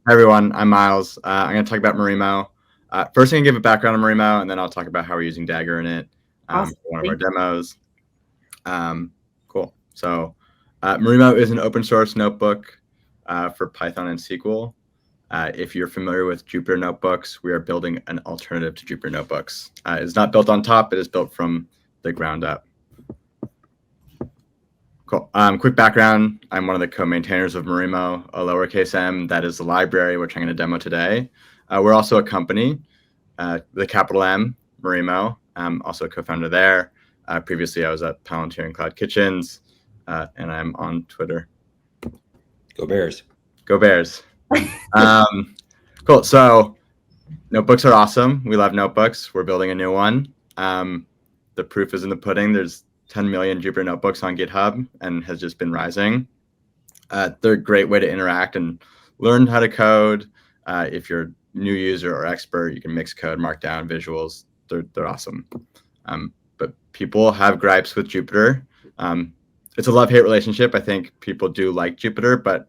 Hi everyone, I'm Myles. I'm going to talk about Marimo. First, I'm going to give a background on Marimo, and then I'll talk about how we're using Dagger in it Awesome. for one of our demos. Cool. So Marimo is an open source notebook for Python and SQL. If you're familiar with Jupyter notebooks, we are building an alternative to Jupyter notebooks. It's not built on top, it is built from the ground up. Cool. Quick background, I'm one of the co-maintainers of Marimo, a lowercase m, that is the library, which I'm going to demo today. We're also a company, the capital M, Marimo. I'm also a co-founder there. Previously, I was at Palantir and Cloud Kitchens, and I'm on Twitter. Go Bears. Go Bears. Cool. So notebooks are awesome. We love notebooks. We're building a new one. The proof is in the pudding. There's 10 million Jupyter notebooks on GitHub and has just been rising. They're a great way to interact and learn how to code. If you're a new user or expert, you can mix code, markdown, visuals. They're awesome. But people have gripes with Jupyter. It's a love-hate relationship. I think people do like Jupyter, but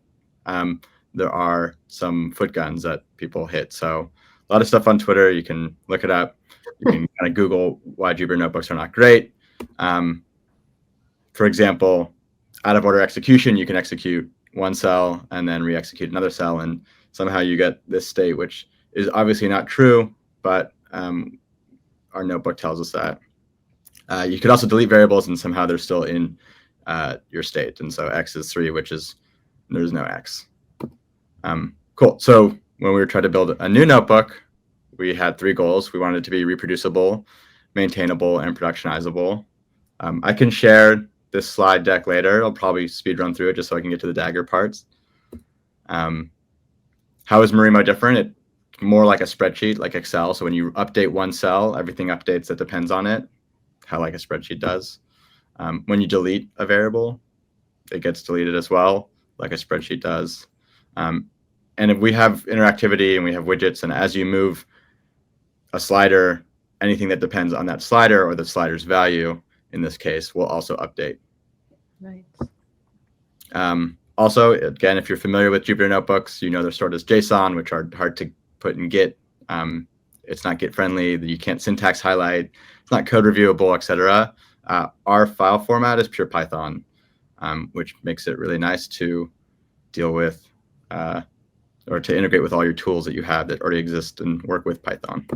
there are some foot guns that people hit. So a lot of stuff on Twitter. You can look it up. You can kind of Google why Jupyter notebooks are not great. For example, out of order execution, you can execute one cell and then re-execute another cell, and somehow you get this state, which is obviously not true, but our notebook tells us that. You could also delete variables and somehow they're still in your state. And so x is 3, which is there's no x. Cool. So when we were trying to build a new notebook, we had 3 goals. We wanted it to be reproducible, maintainable, and productionizable. I can share this slide deck later. I'll probably speed run through it just so I can get to the Dagger parts. How is Marimo different? It's more like a spreadsheet, like Excel. So when you update one cell, everything updates that depends on it, how like a spreadsheet does. When you delete a variable, it gets deleted as well, like a spreadsheet does. And if we have interactivity and we have widgets, and as you move a slider, anything that depends on that slider or the slider's value, in this case, will also update. Right. Also, again, if you're familiar with Jupyter notebooks, you know they're stored as JSON, which are hard to put in Git. It's not Git friendly. You can't syntax highlight. It's not code reviewable, etc. Our file format is pure Python, which makes it really nice to deal with or to integrate with all your tools that you have that already exist and work with Python.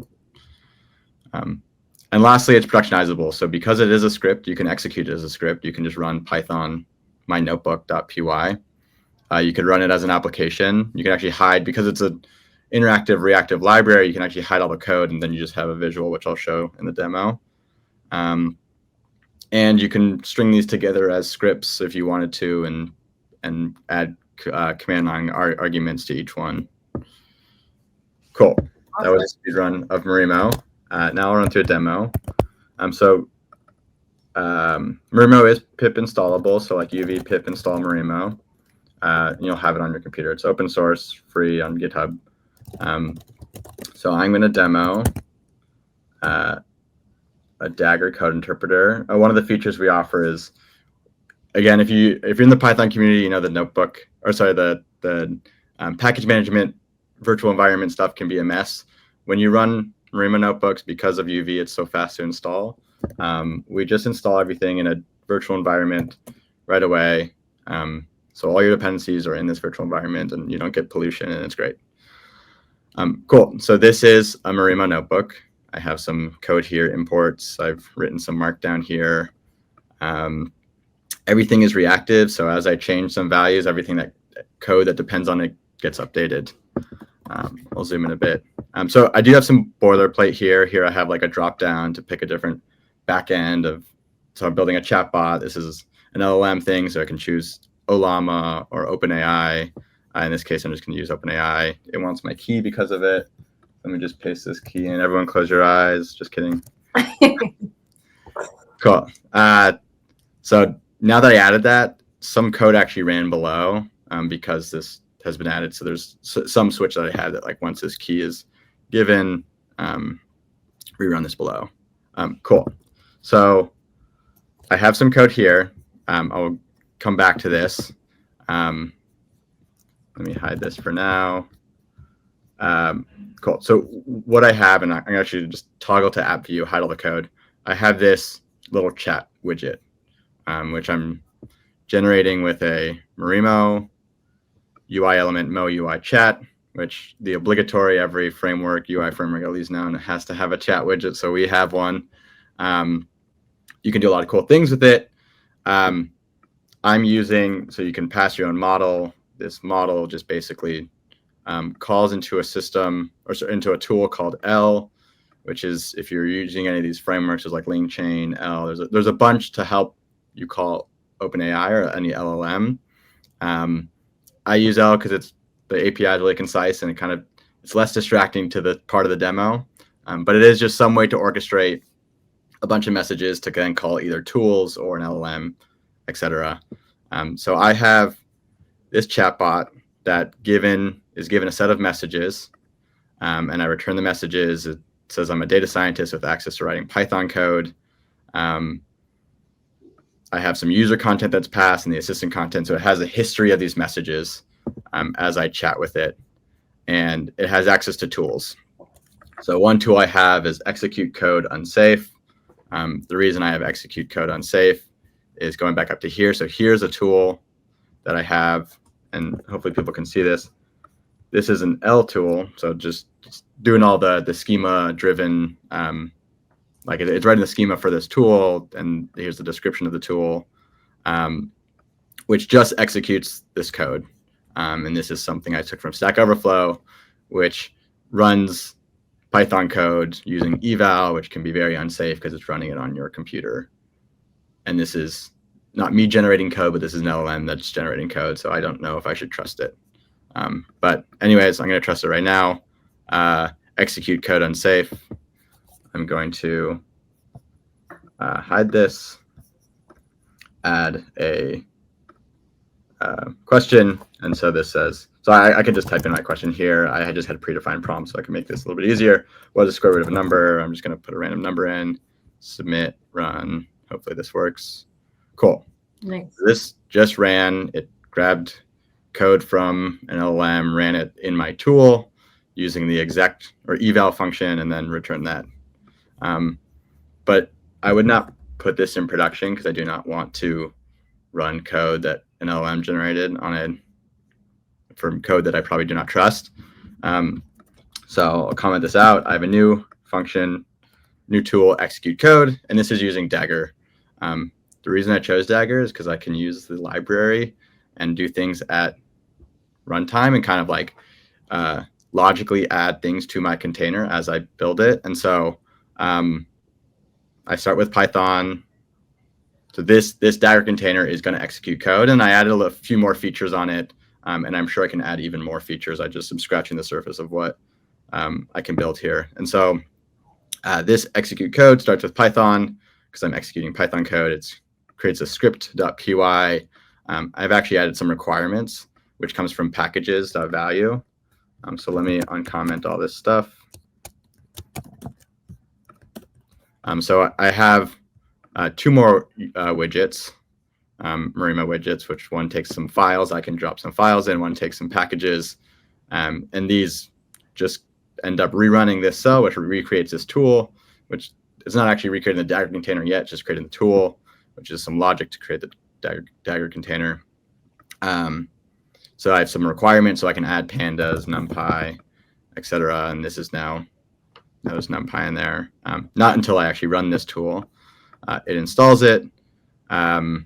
And lastly, it's productionizable. So because it is a script, you can execute it as a script. You can just run Python mynotebook.py. You could run it as an application. You can actually hide, because it's an interactive reactive library, you can actually hide all the code, and then you just have a visual, which I'll show in the demo. And you can string these together as scripts if you wanted to, and add command line arguments to each one. Cool. That was a speed run of Marimo. Now I'll run through a demo. Marimo is pip installable, so like uv pip install Marimo. You'll have it on your computer. It's open source, free on GitHub. So I'm going to demo a Dagger code interpreter. One of the features we offer is, again, if you're in the Python community, you know the notebook, or sorry, the package management virtual environment stuff can be a mess. When you run Marimo notebooks, because of UV, it's so fast to install. We just install everything in a virtual environment right away. So all your dependencies are in this virtual environment, and you don't get pollution, and it's great. Cool. So this is a Marimo notebook. I have some code here, imports. I've written some markdown here. Everything is reactive. So as I change some values, everything that code that depends on it gets updated. I'll zoom in a bit. So I do have some boilerplate here. Here I have like a drop down to pick a different backend of. So I'm building a chatbot. This is an LLM thing, so I can choose Olama or OpenAI. In this case, I'm just going to use OpenAI. It wants my key because of it. Let me just paste this key in. Everyone close your eyes. Just kidding. Cool. So now that I added that, some code actually ran below because this has been added. So there's some switch that I had that, like, once this key is given, rerun this below. Cool. So I have some code here. I'll come back to this. Let me hide this for now. Cool. So what I have, and I'm actually just toggle to app view, hide all the code. I have this little chat widget, which I'm generating with a Marimo UI element Mo UI chat, which the obligatory every framework, UI framework at least now, has to have a chat widget. So we have one. You can do a lot of cool things with it. I'm using, so you can pass your own model. This model just basically calls into a system or into a tool called L, which is, if you're using any of these frameworks, there's like LangChain, L. There's a bunch to help you call OpenAI or any LLM. I use L because the API is really concise and it's less distracting to the part of the demo. But it is just some way to orchestrate a bunch of messages to then call either tools or an LLM, etc. So I have this chatbot that is given a set of messages, and I return the messages. It says I'm a data scientist with access to writing Python code. I have some user content that's passed and the assistant content. So it has a history of these messages as I chat with it. And it has access to tools. So one tool I have is execute code unsafe. The reason I have execute code unsafe is going back up to here. So here's a tool that I have, and hopefully people can see this. This is an L tool. So just doing all the schema driven, it's writing the schema for this tool, and here's the description of the tool, which just executes this code. And this is something I took from Stack Overflow, which runs Python code using eval, which can be very unsafe because it's running it on your computer. And this is not me generating code, but this is an LLM that's generating code. So I don't know if I should trust it. But anyways, I'm going to trust it right now. Execute code unsafe. I'm going to hide this, add a question. And so this says, so I can just type in my question here. I just had a predefined prompt, so I can make this a little bit easier. What is the square root of a number? I'm just going to put a random number in, submit, run. Hopefully this works. Cool. Nice. This just ran. It grabbed code from an LLM, ran it in my tool using the exec or eval function, and then returned that. But I would not put this in production because I do not want to run code that an LLM generated from code that I probably do not trust. So I'll comment this out. I have a new function, new tool, execute code, and this is using Dagger. The reason I chose Dagger is because I can use the library and do things at runtime and kind of like logically add things to my container as I build it. And so I start with Python. So this Dagger container is going to execute code, and I added a few more features on it, and I'm sure I can add even more features. I just am scratching the surface of what I can build here. And so this execute code starts with Python because I'm executing Python code. It creates a script.py. I've actually added some requirements, which comes from packages.value. So let me uncomment all this stuff. So I have two more widgets, Marimo widgets, which one takes some files. I can drop some files in, one takes some packages. And these just end up rerunning this cell, which recreates this tool, which is not actually recreating the Dagger container yet, just creating the tool, which is some logic to create the Dagger container. So I have some requirements, so I can add pandas, NumPy, etc. And this is now, there's NumPy in there. Not until I actually run this tool. It installs it. And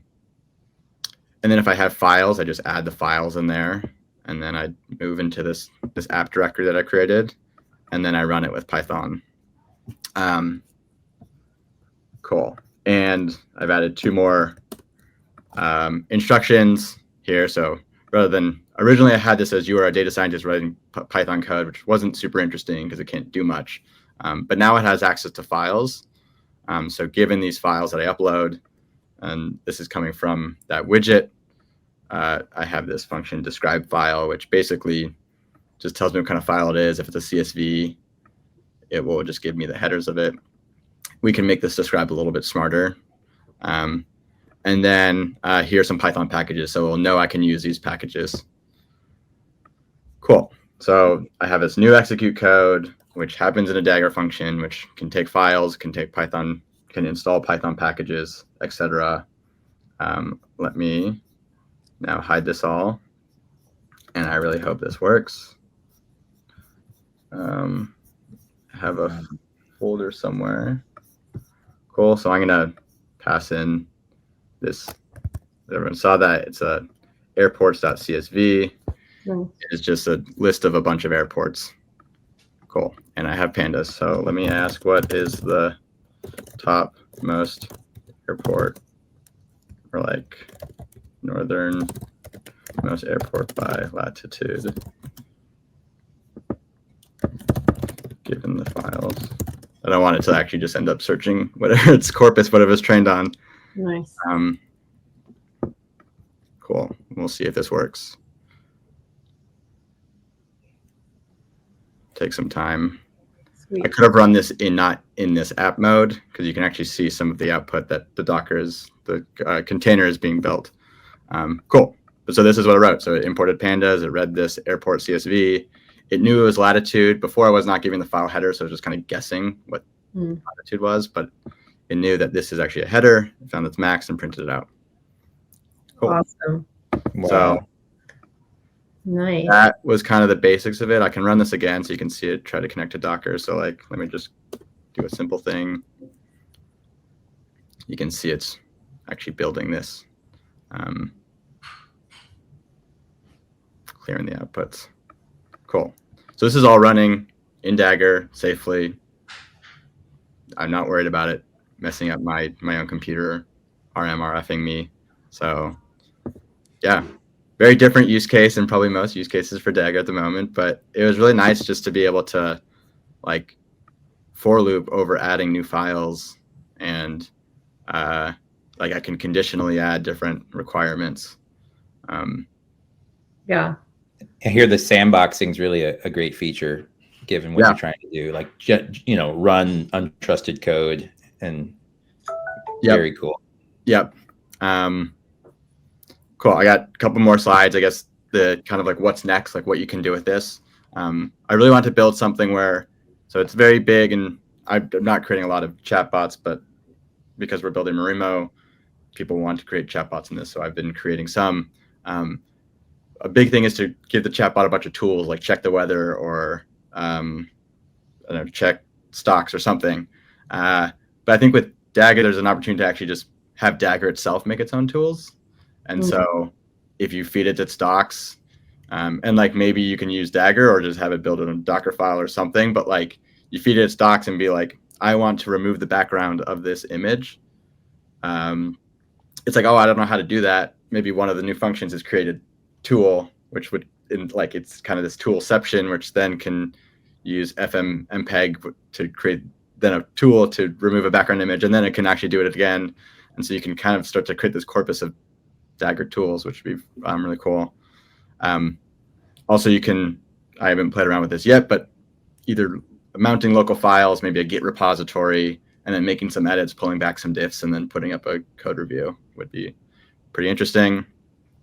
then if I have files, I just add the files in there. And then I move into this app directory that I created. And then I run it with Python. Cool. And I've added two more instructions here. So rather than, originally I had this as you are a data scientist writing Python code, which wasn't super interesting because it can't do much. But now it has access to files. So given these files that I upload, and this is coming from that widget, I have this function describe file, which basically just tells me what kind of file it is. If it's a CSV, it will just give me the headers of it. We can make this describe a little bit smarter. And then here are some Python packages, so we'll know I can use these packages. Cool. So I have this new execute code, which happens in a Dagger function, which can take files, can take Python, can install Python packages, etc. Let me now hide this all. And I really hope this works. I have a folder somewhere. Cool. So I'm going to pass in this. Everyone saw that. It's a airports.csv. Nice. It's just a list of a bunch of airports. Cool. And I have pandas. So let me ask, what is the top most airport, or like northern most airport by latitude, given the files? I don't want it to actually just end up searching whatever its corpus, whatever it's trained on. Nice. Cool. We'll see if this works. Take some time. Sweet. I could have run this not in this app mode, because you can actually see some of the output that the Docker the container is being built. Cool. So this is what I wrote. So it imported pandas. It read this airport CSV. It knew it was latitude. Before I was not giving the file header, so I was just kind of guessing what latitude was, but it knew that this is actually a header. It found its max and printed it out. Cool. Awesome. Wow. So Nice. that was kind of the basics of it. I can run this again so you can see it, try to connect to Docker. So like, let me just do a simple thing. You can see it's actually building this, clearing the outputs. Cool. So this is all running in Dagger safely. I'm not worried about it messing up my own computer, RFing me. So yeah. Very different use case than probably most use cases for Dagger at the moment, but it was really nice just to be able to like for loop over adding new files, and like I can conditionally add different requirements. Yeah. I hear the sandboxing is really a great feature, given what you're trying to do. Like, run untrusted code, and very cool. Yep. Cool. I got a couple more slides. I guess the kind of like what's next, like what you can do with this. I really want to build something where, so it's very big, and I'm not creating a lot of chatbots, but because we're building Marimo, people want to create chatbots in this. So I've been creating some. A big thing is to give the chatbot a bunch of tools, like check the weather, or I don't know, check stocks or something. But I think with Dagger, there's an opportunity to actually just have Dagger itself make its own tools. And so if you feed it to stocks, and like maybe you can use Dagger or just have it build it in a Docker file or something, but like you feed it stocks and be like, I want to remove the background of this image. It's like, oh, I don't know how to do that. Maybe one of the new functions is create a tool, which would, like, it's kind of this toolception, which then can use FMPeg to create then a tool to remove a background image, and then it can actually do it again. And so you can kind of start to create this corpus of Dagger tools, which would be really cool. Also, you can, I haven't played around with this yet, but either mounting local files, maybe a Git repository, and then making some edits, pulling back some diffs, and then putting up a code review would be pretty interesting.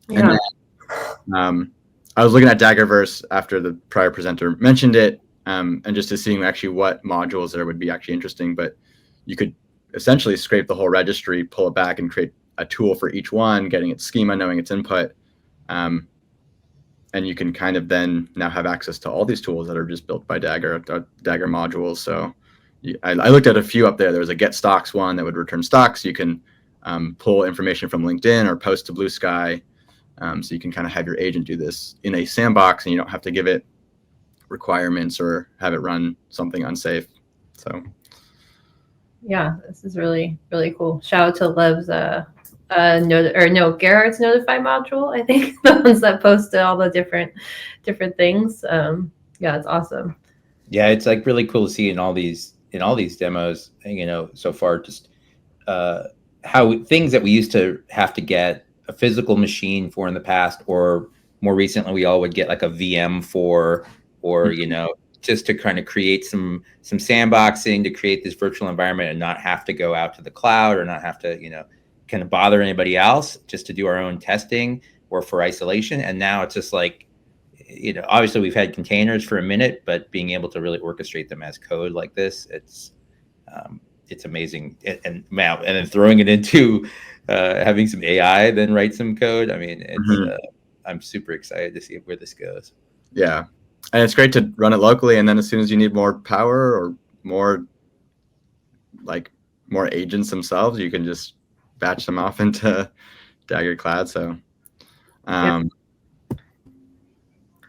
Yeah. And then, I was looking at Daggerverse after the prior presenter mentioned it, and just to seeing actually what modules there would be actually interesting. But you could essentially scrape the whole registry, pull it back, and create a tool for each one, getting its schema, knowing its input. And you can kind of then now have access to all these tools that are just built by Dagger, Dagger modules. So I looked at a few up there. There was a get stocks one that would return stocks. You can pull information from LinkedIn or post to Blue Sky. So you can kind of have your agent do this in a sandbox, and you don't have to give it requirements or have it run something unsafe. So yeah, this is really, really cool. Shout out to Lev's Garrett's notify module, I think. The ones that post all the different things. Yeah, it's awesome. Yeah, it's like really cool to see in all these demos, so far, just how things that we used to have to get a physical machine for in the past, or more recently we all would get like a VM for, or just to kind of create some sandboxing to create this virtual environment and not have to go out to the cloud, or not have to kind of bother anybody else, just to do our own testing or for isolation. And now it's just like obviously we've had containers for a minute, but being able to really orchestrate them as code like this, it's amazing. And then throwing it into having some AI then write some code. I mean, I'm super excited to see where this goes. Yeah. And it's great to run it locally. And then as soon as you need more power or more agents themselves, you can just batch them off into Dagger Cloud. So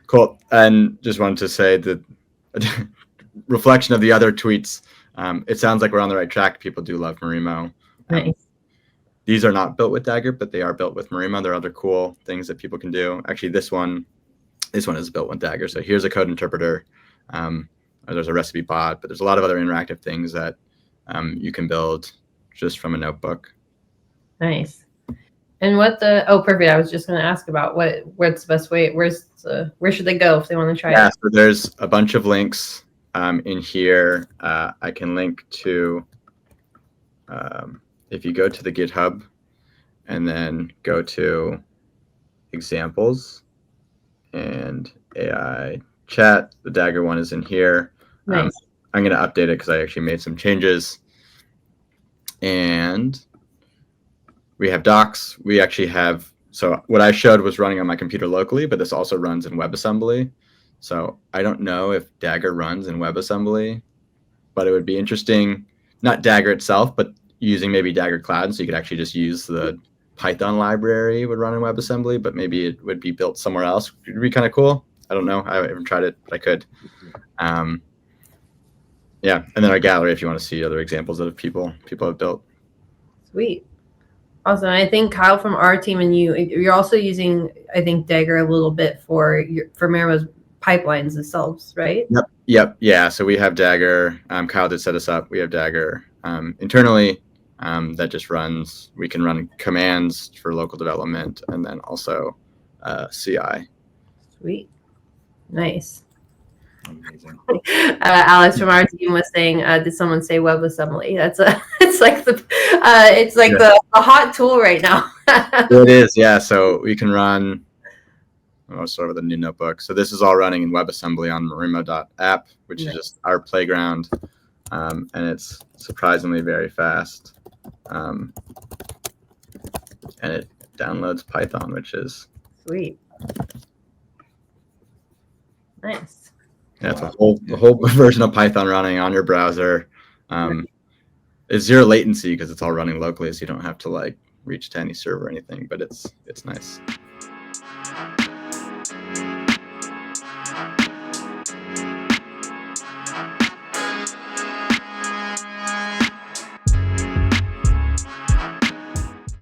cool. And just wanted to say that reflection of the other tweets, it sounds like we're on the right track. People do love Marimo. Nice. These are not built with Dagger, but they are built with Marimo. There are other cool things that people can do. Actually, this one is built with Dagger. So here's a code interpreter. There's a recipe bot, but there's a lot of other interactive things that you can build just from a notebook. Nice. And perfect. I was just going to ask about what's the best way, where should they go if they want to try it? So there's a bunch of links in here. I can link to, if you go to the GitHub and then go to examples and AI chat, the Dagger one is in here. Nice. I'm going to update it because I actually made some changes. And we have docs. We actually have, so what I showed was running on my computer locally, but this also runs in WebAssembly. So I don't know if Dagger runs in WebAssembly, but it would be interesting, not Dagger itself, but using maybe Dagger Cloud. So you could actually just use the Python library would run in WebAssembly, but maybe it would be built somewhere else. It would be kind of cool. I don't know. I haven't tried it, but I could. Yeah, and then our gallery if you want to see other examples that people have built. Sweet. Awesome. I think Kyle from our team and you're also using, I think, Dagger a little bit for Marimo's pipelines themselves, right? Yep. Yeah. So we have Dagger. Kyle did set us up. We have Dagger internally that just runs. We can run commands for local development and then also CI. Sweet. Nice. Amazing. Alex from our team was saying, did someone say WebAssembly? It's like the hot tool right now. It is, yeah. So we can run. I'll start with a new notebook. So this is all running in WebAssembly on marimo.app, which is just our playground, and it's surprisingly very fast. And it downloads Python, which is sweet. Nice. Yeah, it's a whole version of Python running on your browser. It's zero latency because it's all running locally, so you don't have to reach to any server or anything. But it's nice.